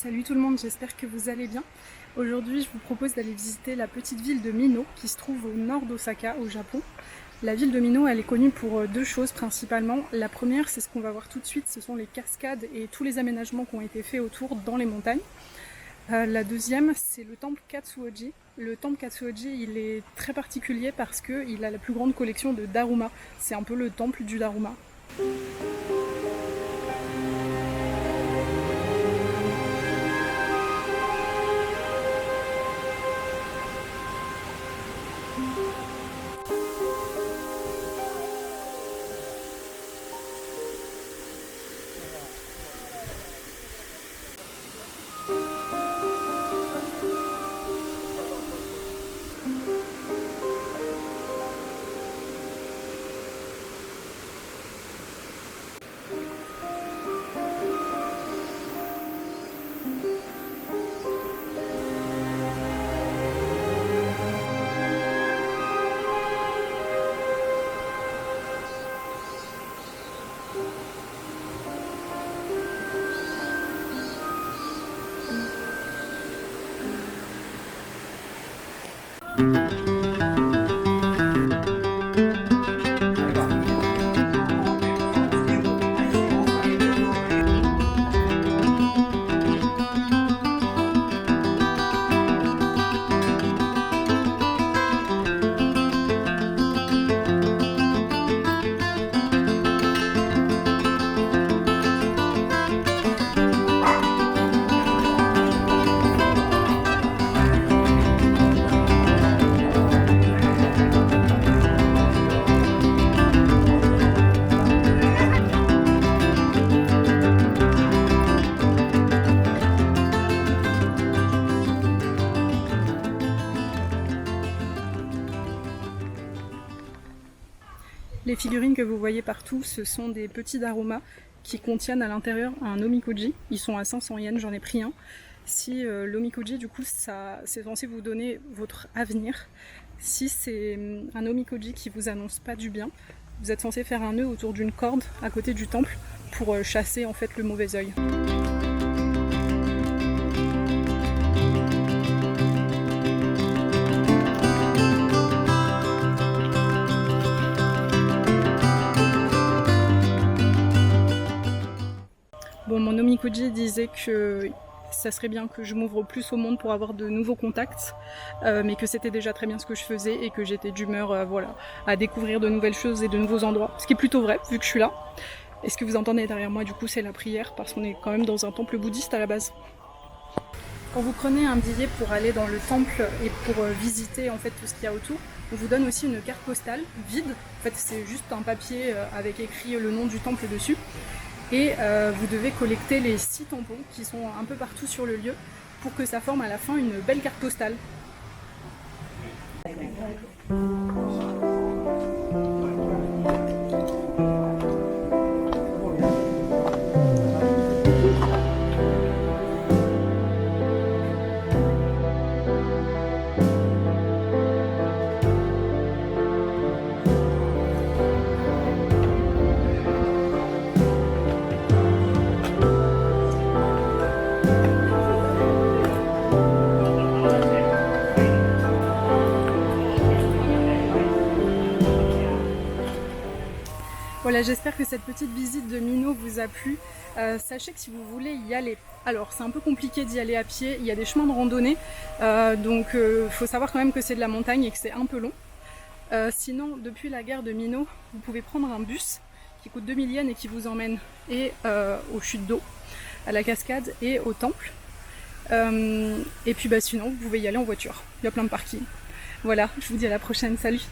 Salut tout le monde, j'espère que vous allez bien. Aujourd'hui, je vous propose d'aller visiter la petite ville de Mino qui se trouve au nord d'Osaka, au Japon. La ville de Mino, elle est connue pour deux choses principalement. La première, c'est ce qu'on va voir tout de suite, ce sont les cascades et tous les aménagements qui ont été faits autour dans les montagnes. La deuxième, c'est le temple Katsuoji. Le temple Katsuoji, il est très particulier parce qu'il a la plus grande collection de Daruma. C'est un peu le temple du Daruma. Les figurines que vous voyez partout, ce sont des petits Daruma qui contiennent à l'intérieur un omikoji. Ils sont à 500 yens, j'en ai pris un. Si l'omikoji, du coup, c'est censé vous donner votre avenir. Si c'est un omikoji qui vous annonce pas du bien, vous êtes censé faire un nœud autour d'une corde à côté du temple pour chasser en fait le mauvais œil. Bon, mon omikoji disait que ça serait bien que je m'ouvre plus au monde pour avoir de nouveaux contacts, mais que c'était déjà très bien ce que je faisais et que j'étais d'humeur voilà, à découvrir de nouvelles choses et de nouveaux endroits. Ce qui est plutôt vrai, vu que je suis là. Et ce que vous entendez derrière moi, du coup, c'est la prière, parce qu'on est quand même dans un temple bouddhiste à la base. Quand vous prenez un billet pour aller dans le temple et pour visiter en fait tout ce qu'il y a autour, on vous donne aussi une carte postale vide. En fait, c'est juste un papier avec écrit le nom du temple dessus. Et vous devez collecter les 6 tampons qui sont un peu partout sur le lieu pour que ça forme à la fin une belle carte postale. Voilà, j'espère que cette petite visite de Mino vous a plu. Sachez que si vous voulez y aller, alors c'est un peu compliqué d'y aller à pied, il y a des chemins de randonnée, donc faut savoir quand même que c'est de la montagne et que c'est un peu long. Sinon, depuis la gare de Mino, vous pouvez prendre un bus qui coûte 2000 yens et qui vous emmène et aux chutes d'eau, à la cascade et au temple. Et puis sinon, vous pouvez y aller en voiture, il y a plein de parkings. Voilà, je vous dis à la prochaine, salut!